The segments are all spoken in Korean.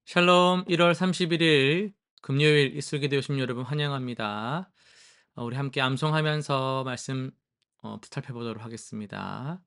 샬롬 1월 31일 금요일 이슬기 되오신 여러분 환영합니다. 우리 함께 암송하면서 말씀 살펴보도록 하겠습니다.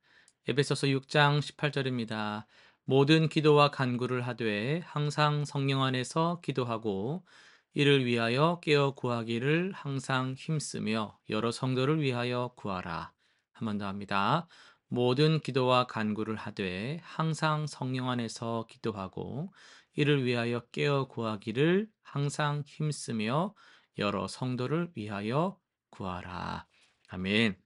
에베소서 6장 18절입니다. 모든 기도와 간구를 하되 항상 성령 안에서 기도하고 이를 위하여 깨어 구하기를 항상 힘쓰며 여러 성도를 위하여 구하라. 한 번 더 합니다. 모든 기도와 간구를 하되 항상 성령 안에서 기도하고 이를 위하여 깨어 구하기를 항상 힘쓰며 여러 성도를 위하여 구하라. 아멘.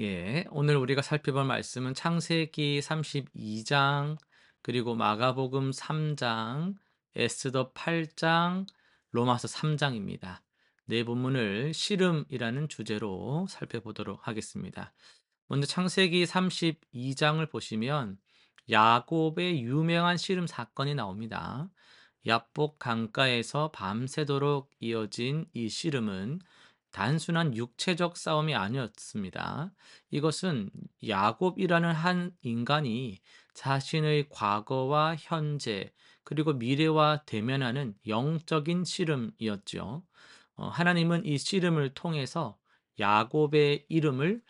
예, 오늘 우리가 살펴볼 말씀은 창세기 32장, 그리고 마가복음 3장, 에스더 8장, 로마서 3장입니다. 네 본문을 씨름이라는 주제로 살펴보도록 하겠습니다. 먼저 창세기 32장을 보시면 야곱의 유명한 씨름 사건이 나옵니다. 야복 강가에서 밤새도록 이어진 이 씨름은 단순한 육체적 싸움이 아니었습니다. 이것은 야곱이라는 한 인간이 자신의 과거와 현재 그리고 미래와 대면하는 영적인 씨름이었죠. 하나님은 이 씨름을 통해서 야곱의 이름을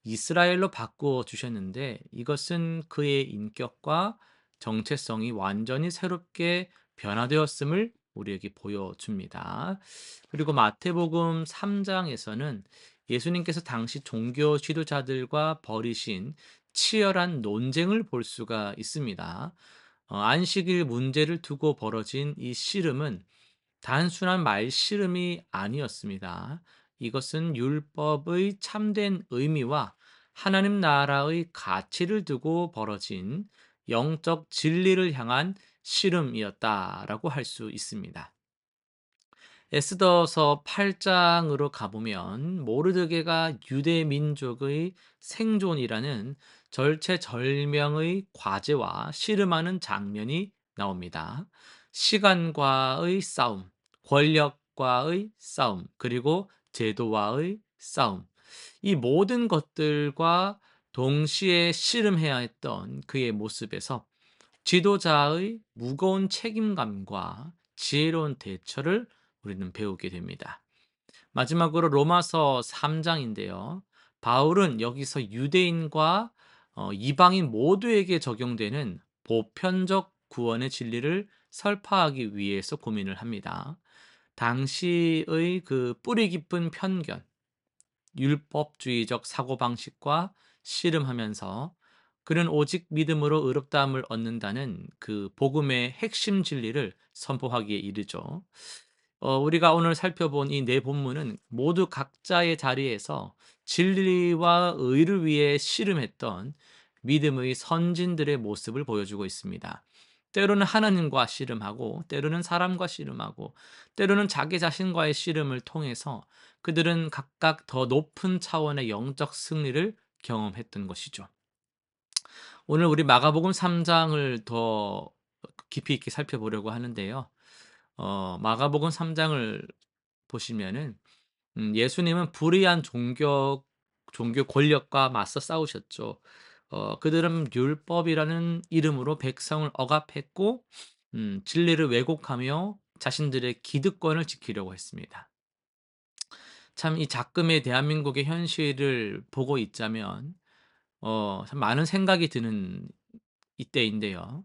이스라엘로 바꾸어 주셨는데 이것은 그의 인격과 정체성이 완전히 새롭게 변화되었음을 우리에게 보여줍니다. 그리고 마태복음 3장에서는 예수님께서 당시 종교 지도자들과 벌이신 치열한 논쟁을 볼 수가 있습니다. 안식일 문제를 두고 벌어진 이 씨름은 단순한 말씨름이 아니었습니다. 이것은 율법의 참된 의미와 하나님 나라의 가치를 두고 벌어진 영적 진리를 향한 씨름이었다라고 할 수 있습니다. 에스더서 8장으로 가보면 모르드게가 유대 민족의 생존이라는 절체절명의 과제와 씨름하는 장면이 나옵니다. 시간과의 싸움, 권력과의 싸움, 그리고 제도와의 싸움. 이 모든 것들과 동시에 씨름해야 했던 그의 모습에서 지도자의 무거운 책임감과 지혜로운 대처를 우리는 배우게 됩니다. 마지막으로 로마서 3장인데요. 바울은 여기서 유대인과 이방인 모두에게 적용되는 보편적 구원의 진리를 설파하기 위해서 고민을 합니다. 당시의 그 뿌리 깊은 편견, 율법주의적 사고방식과 씨름하면서 그는 오직 믿음으로 의롭다함을 얻는다는 그 복음의 핵심 진리를 선포하기에 이르죠. 우리가 오늘 살펴본 이 네 본문은 모두 각자의 자리에서 진리와 의를 위해 씨름했던 믿음의 선진들의 모습을 보여주고 있습니다. 때로는 하나님과 씨름하고, 때로는 사람과 씨름하고, 때로는 자기 자신과의 씨름을 통해서 그들은 각각 더 높은 차원의 영적 승리를 경험했던 것이죠. 오늘 우리 마가복음 3장을 더 깊이 있게 살펴보려고 하는데요. 마가복음 3장을 보시면은 예수님은 불의한 종교 권력과 맞서 싸우셨죠. 그들은 율법이라는 이름으로 백성을 억압했고 진리를 왜곡하며 자신들의 기득권을 지키려고 했습니다. 참 이 작금의 대한민국의 현실을 보고 있자면 참 많은 생각이 드는 이때인데요.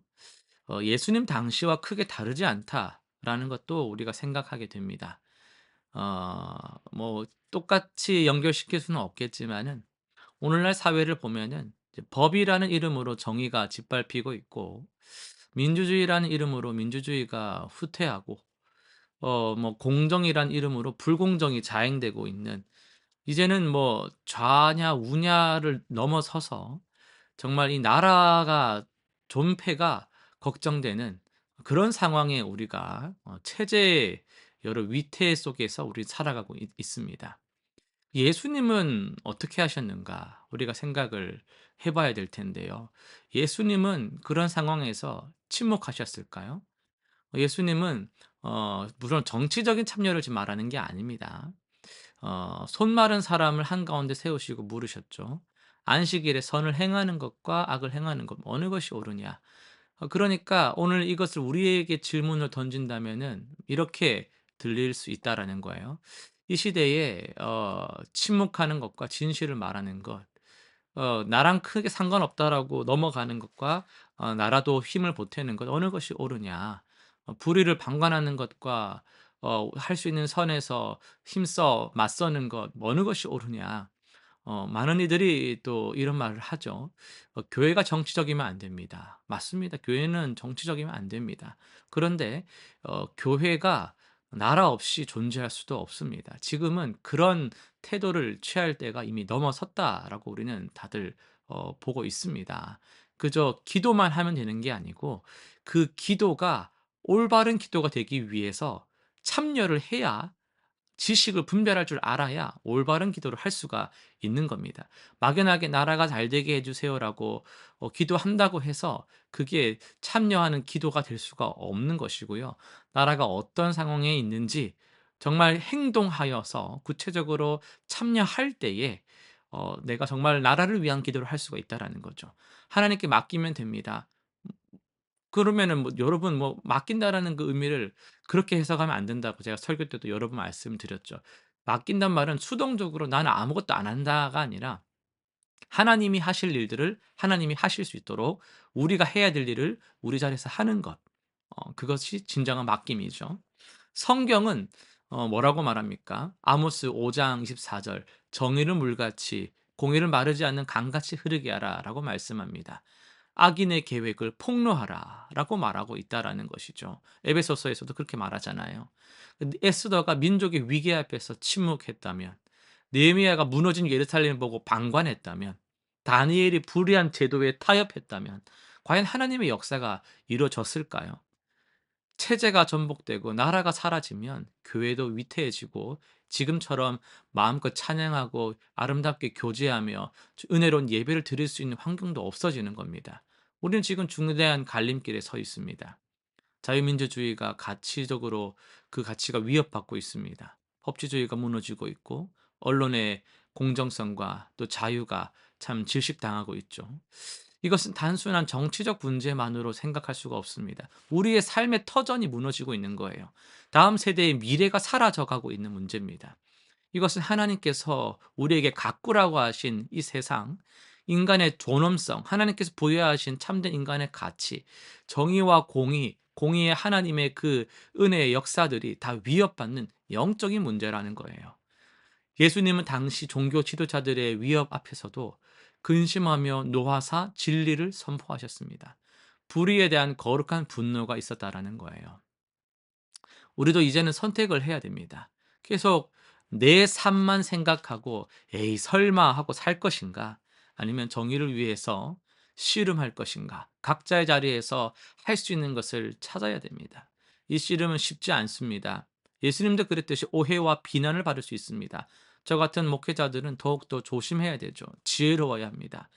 '예수님 당시와 크게 다르지 않다.'라는 것도 우리가 생각하게 됩니다. 뭐 똑같이 연결시킬 수는 없겠지만은 오늘날 사회를 보면은 이제 법이라는 이름으로 정의가 짓밟히고 있고 민주주의라는 이름으로 민주주의가 후퇴하고 뭐 공정이란 이름으로 불공정이 자행되고 있는, 이제는 뭐 좌냐 우냐를 넘어서서 정말 이 나라가 존폐가 걱정되는 그런 상황에 우리가 체제의 여러 위태 속에서 우리 살아가고 있습니다. 예수님은 어떻게 하셨는가 우리가 생각을 해 봐야 될 텐데요. 예수님은 그런 상황에서 침묵하셨을까요? 예수님은 물론 정치적인 참여를 지금 말하는 게 아닙니다. 손 마른 사람을 한가운데 세우시고 물으셨죠. "안식일에 선을 행하는 것과 악을 행하는 것 어느 것이 옳으냐?" 그러니까 오늘 이것을 우리에게 질문을 던진다면은 이렇게 들릴 수 있다라는 거예요. 이 시대에 침묵하는 것과 진실을 말하는 것, '나랑 크게 상관없다.'라고 넘어가는 것과 나라도 힘을 보태는 것 어느 것이 옳으냐. 불의를 방관하는 것과 할 수 있는 선에서 힘써 맞서는 것 어느 것이 옳으냐. 많은 이들이 또 이런 말을 하죠. "교회가 정치적이면 안 됩니다." 맞습니다. 교회는 정치적이면 안 됩니다. 그런데 교회가 나라 없이 존재할 수도 없습니다. 지금은 그런 태도를 취할 때가 이미 넘어섰다라고 우리는 다들 보고 있습니다. 그저 기도만 하면 되는 게 아니고 그 기도가 올바른 기도가 되기 위해서 참여를 해야, 지식을 분별할 줄 알아야 올바른 기도를 할 수가 있는 겁니다. 막연하게 "나라가 잘 되게 해 주세요."라고 기도한다고 해서 그게 참여하는 기도가 될 수가 없는 것이고요. 나라가 어떤 상황에 있는지 정말 행동하여서 구체적으로 참여할 때에 내가 정말 나라를 위한 기도를 할 수가 있다라는 거죠. 하나님께 맡기면 됩니다. 그러면은 뭐 여러분 뭐 맡긴다라는 그 의미를 그렇게 해석하면 안 된다고 제가 설교 때도 여러 번 말씀드렸죠. 맡긴단 말은 수동적으로 '나는 아무것도 안 한다.'가 아니라 하나님이 하실 일들을 하나님이 하실 수 있도록 우리가 해야 될 일을 우리 자리에서 하는 것. 그것이 진정한 맡김이죠. 성경은 뭐라고 말합니까? 아모스 5장 24절 "정의를 물같이 공의를 마르지 않는 강같이 흐르게 하라."라고 말씀합니다. "악인의 계획을 폭로하라."라고 말하고 있다라는 것이죠. 에베소서에서도 그렇게 말하잖아요. 근데 에스더가 민족의 위기 앞에서 침묵했다면, 느헤미야가 무너진 예루살렘을 보고 방관했다면, 다니엘이 불의한 제도에 타협했다면 과연 하나님의 역사가 이루어졌을까요? 체제가 전복되고 나라가 사라지면 교회도 위태해지고 지금처럼 마음껏 찬양하고 아름답게 교제하며 은혜로운 예배를 드릴 수 있는 환경도 없어지는 겁니다. 우리는 지금 중대한 갈림길에 서 있습니다. 자유민주주의가 가치적으로 그 가치가 위협받고 있습니다. 법치주의가 무너지고 있고 언론의 공정성과 또 자유가 참 질식당하고 있죠. 이것은 단순한 정치적 문제만으로 생각할 수가 없습니다. 우리의 삶의 터전이 무너지고 있는 거예요. 다음 세대의 미래가 사라져 가고 있는 문제입니다. 이것은 하나님께서 우리에게 가꾸라고 하신 이 세상, 인간의 존엄성, 하나님께서 부여하신 참된 인간의 가치, 정의와 공의, 공의의 하나님의 그 은혜의 역사들이 다 위협받는 영적인 문제라는 거예요. 예수님은 당시 종교 지도자들의 위협 앞에서도 근심하며 노하사 진리를 선포하셨습니다. 불의에 대한 거룩한 분노가 있었다라는 거예요. 우리도 이제는 선택을 해야 됩니다. 계속 내 삶만 생각하고 '에이 설마.' 하고 살 것인가? 아니면 정의를 위해서 씨름할 것인가? 각자의 자리에서 할 수 있는 것을 찾아야 됩니다. 이 씨름은 쉽지 않습니다. 예수님도 그랬듯이 오해와 비난을 받을 수 있습니다. 저 같은 목회자들은 더욱더 조심해야 되죠. 지혜로워야 합니다.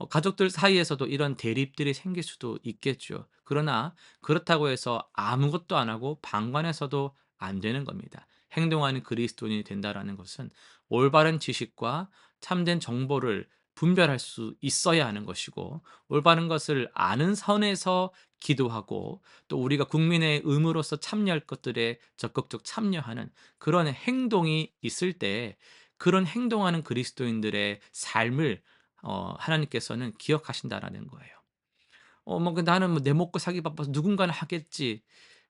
가족들 사이에서도 이런 대립들이 생길 수도 있겠죠. 그러나 그렇다고 해서 아무것도 안 하고 방관해서도 안 되는 겁니다. 행동하는 그리스도인이 된다라는 것은 올바른 지식과 참된 정보를 분별할 수 있어야 하는 것이고, 올바른 것을 아는 선에서 기도하고 또 우리가 국민의 의무로서 참여할 것들에 적극적 참여하는 그런 행동이 있을 때, 그런 행동하는 그리스도인들의 삶을 하나님께서는 기억하신다라는 거예요. 뭐 나는 뭐 내 먹고 살기 바빠서 누군가는 하겠지.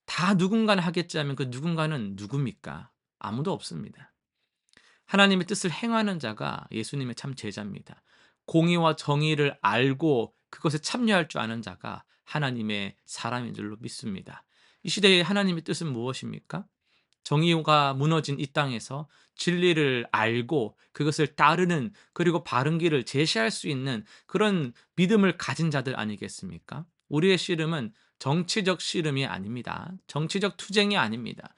다 누군가는 하겠지 하면 그 누군가는 누굽니까? 아무도 없습니다. 하나님의 뜻을 행하는 자가 예수님의 참 제자입니다. 공의와 정의를 알고 그것에 참여할 줄 아는 자가 하나님의 사람인 줄로 믿습니다. 이 시대의 하나님의 뜻은 무엇입니까? 정의가 무너진 이 땅에서 진리를 알고 그것을 따르는, 그리고 바른 길을 제시할 수 있는 그런 믿음을 가진 자들 아니겠습니까? 우리의 씨름은 정치적 씨름이 아닙니다. 정치적 투쟁이 아닙니다.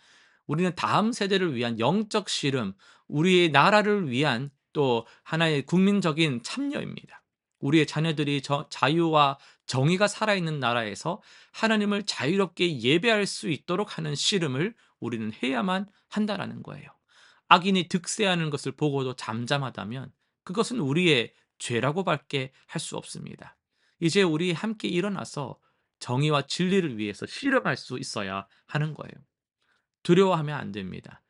우리는 다음 세대를 위한 영적 씨름, 우리의 나라를 위한 또 하나의 국민적인 참여입니다. 우리의 자녀들이 자유와 정의가 살아있는 나라에서 하나님을 자유롭게 예배할 수 있도록 하는 씨름을 우리는 해야만 한다라는 거예요. 악인이 득세하는 것을 보고도 잠잠하다면 그것은 우리의 죄라고밖에 할 수 없습니다. 이제 우리 함께 일어나서 정의와 진리를 위해서 실현할 수 있어야 하는 거예요. 두려워하면 안 됩니다.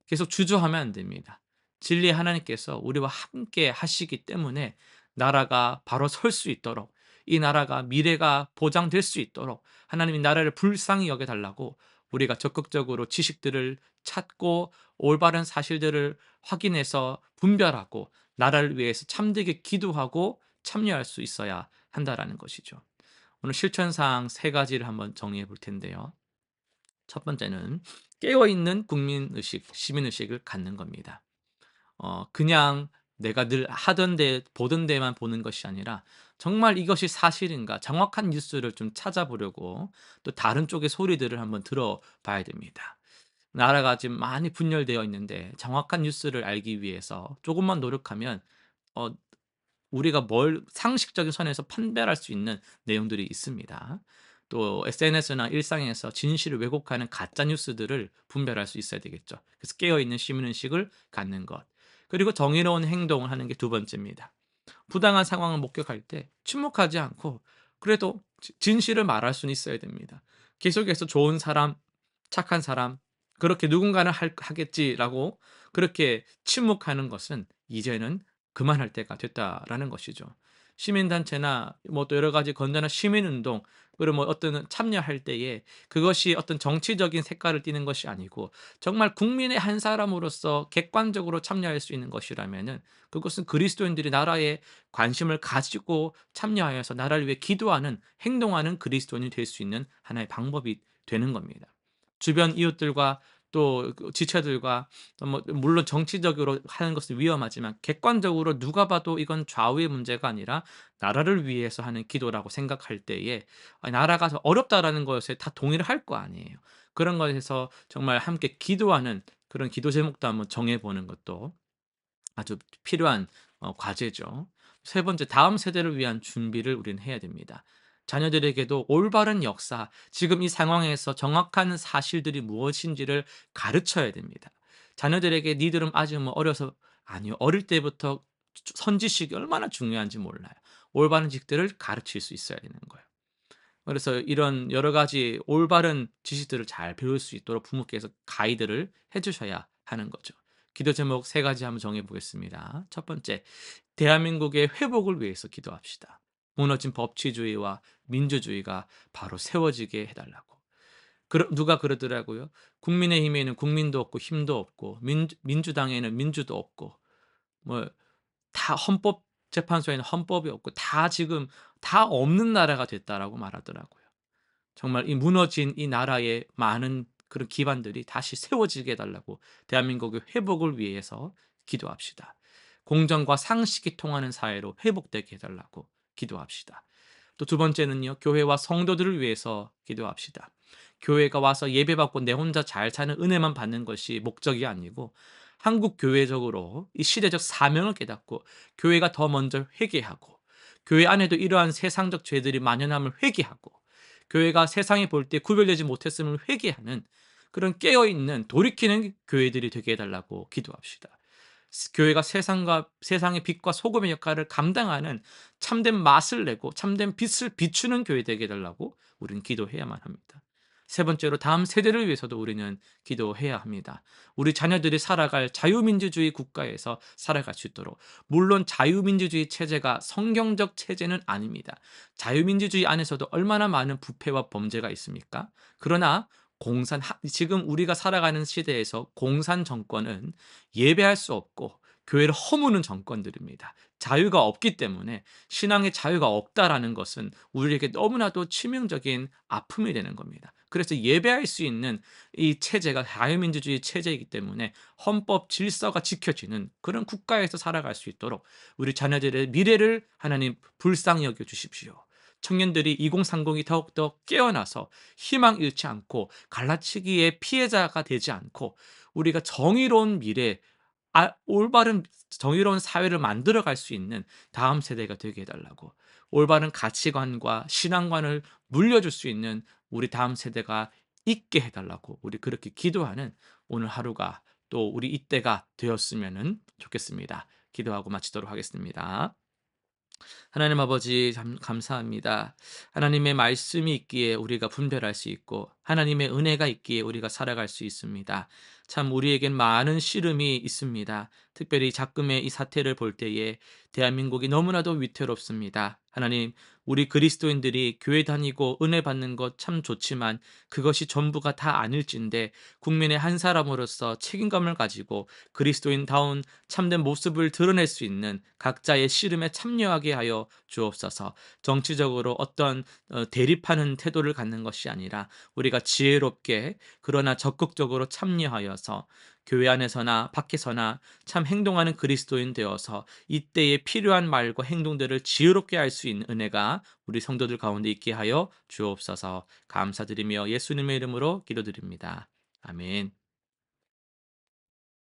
계속 주저하면 안 됩니다. 진리의 하나님께서 우리와 함께 하시기 때문에 나라가 바로 설 수 있도록, 이 나라가 미래가 보장될 수 있도록 하나님이 나라를 불쌍히 여겨 달라고 우리가 적극적으로 지식들을 찾고 올바른 사실들을 확인해서 분별하고 나라를 위해서 참되게 기도하고 참여할 수 있어야 한다라는 것이죠. 오늘 실천사항 세 가지를 한번 정리해 볼 텐데요. 첫 번째는 깨어있는 국민의식, 시민의식을 갖는 겁니다. 그냥 내가 늘 하던 데 보던 데만 보는 것이 아니라 정말 이것이 사실인가 정확한 뉴스를 좀 찾아보려고 또 다른 쪽의 소리들을 한번 들어봐야 됩니다. 나라가 지금 많이 분열되어 있는데 정확한 뉴스를 알기 위해서 조금만 노력하면 어 우리가 뭘 상식적인 선에서 판별할 수 있는 내용들이 있습니다. 또 SNS나 일상에서 진실을 왜곡하는 가짜 뉴스들을 분별할 수 있어야 되겠죠. 그래서 깨어 있는 시민의식을 갖는 것. 그리고 정의로운 행동을 하는 게 두 번째입니다. 부당한 상황을 목격할 때 침묵하지 않고 그래도 진실을 말할 수는 있어야 됩니다. 계속해서 좋은 사람, 착한 사람, 그렇게 누군가는 하겠지라고 그렇게 침묵하는 것은 이제는 그만할 때가 됐다라는 것이죠. 시민단체나 뭐 또 여러 가지 건전한 시민운동, 그리고 뭐 어떤 참여할 때에 그것이 어떤 정치적인 색깔을 띠는 것이 아니고 정말 국민의 한 사람으로서 객관적으로 참여할 수 있는 것이라면은 그것은 그리스도인들이 나라에 관심을 가지고 참여하여서 나라를 위해 기도하는 행동하는 그리스도인이 될 수 있는 하나의 방법이 되는 겁니다. 주변 이웃들과 또 지체들과 뭐 물론 정치적으로 하는 것은 위험하지만 객관적으로 누가 봐도 이건 좌우의 문제가 아니라 나라를 위해서 하는 기도라고 생각할 때에 나라가 어렵다라는 것에 다 동의를 할 거 아니에요. 그런 것에서 정말 함께 기도하는 그런 기도 제목도 한번 정해 보는 것도 아주 필요한 과제죠. 세 번째, 다음 세대를 위한 준비를 우리는 해야 됩니다. 자녀들에게도 올바른 역사, 지금 이 상황에서 정확한 사실들이 무엇인지를 가르쳐야 됩니다. 자녀들에게 니들은 아직 뭐 어려서 아니요. 어릴 때부터 선지식이 얼마나 중요한지 몰라요. 올바른 직들을 가르칠 수 있어야 되는 거예요. 그래서 이런 여러 가지 올바른 지식들을 잘 배울 수 있도록 부모께서 가이드를 해 주셔야 하는 거죠. 기도 제목 세 가지 한번 정해 보겠습니다. 첫 번째, 대한민국의 회복을 위해서 기도합시다. 무너진 법치주의와 민주주의가 바로 세워지게 해 달라고. 누가 그러더라고요. 국민의힘에는 국민도 없고 힘도 없고 민주당에는 민주도 없고 뭐 다 헌법재판소에는 헌법이 없고 다 지금 다 없는 나라가 됐다라고 말하더라고요. 정말 이 무너진 이 나라의 많은 그런 기반들이 다시 세워지게 해 달라고 대한민국의 회복을 위해서 기도합시다. 공정과 상식이 통하는 사회로 회복되게 해 달라고 기도합시다. 또 두 번째는요. 교회와 성도들을 위해서 기도합시다. 교회가 와서 예배받고 내 혼자 잘 사는 은혜만 받는 것이 목적이 아니고 한국 교회적으로 이 시대적 사명을 깨닫고 교회가 더 먼저 회개하고 교회 안에도 이러한 세상적 죄들이 만연함을 회개하고 교회가 세상이 볼 때 구별되지 못했음을 회개하는 그런 깨어 있는 돌이키는 교회들이 되게 해 달라고 기도합시다. 교회가 세상과 세상의 빛과 소금의 역할을 감당하는 참된 맛을 내고 참된 빛을 비추는 교회 되게 해 달라고 우리는 기도해야만 합니다. 세 번째로 다음 세대를 위해서도 우리는 기도해야 합니다. 우리 자녀들이 살아갈 자유민주주의 국가에서 살아갈 수 있도록. 물론 자유민주주의 체제가 성경적 체제는 아닙니다. 자유민주주의 안에서도 얼마나 많은 부패와 범죄가 있습니까? 그러나 지금 우리가 살아가는 시대에서 공산 정권은 예배할 수 없고 교회를 허무는 정권들입니다. 자유가 없기 때문에 신앙의 자유가 없다라는 것은 우리에게 너무나도 치명적인 아픔이 되는 겁니다. 그래서 예배할 수 있는 이 체제가 자유민주주의 체제이기 때문에 헌법 질서가 지켜지는 그런 국가에서 살아갈 수 있도록 우리 자녀들의 미래를 하나님 불쌍히 여겨 주십시오. 청년들이 2030이 더욱더 깨어나서 희망 잃지 않고 갈라치기의 피해자가 되지 않고 우리가 정의로운 미래, 올바른 정의로운 사회를 만들어 갈 수 있는 다음 세대가 되게 해 달라고. 올바른 가치관과 신앙관을 물려줄 수 있는 우리 다음 세대가 있게 해 달라고 우리 그렇게 기도하는 오늘 하루가 또 우리 이때가 되었으면 좋겠습니다. 기도하고 마치도록 하겠습니다. 하나님 아버지 감사합니다. 하나님의 말씀이 있기에 우리가 분별할 수 있고 하나님의 은혜가 있기에 우리가 살아갈 수 있습니다. 참 우리에겐 많은 씨름이 있습니다. 특별히 작금의 이 사태를 볼 때에 대한민국이 너무나도 위태롭습니다. 하나님, 우리 그리스도인들이 교회 다니고 은혜 받는 것 참 좋지만 그것이 전부가 다 아닐진데 국민의 한 사람으로서 책임감을 가지고 그리스도인다운 참된 모습을 드러낼 수 있는 각자의 씨름에 참여하게 하여 주옵소서. 정치적으로 어떤 대립하는 태도를 갖는 것이 아니라 우리가 지혜롭게 그러나 적극적으로 참여하여서 교회 안에서나 밖에서나 참 행동하는 그리스도인 되어서 이때에 필요한 말과 행동들을 지혜롭게 할 수 있는 은혜가 우리 성도들 가운데 있게 하여 주옵소서. 감사드리며 예수님의 이름으로 기도드립니다. 아멘.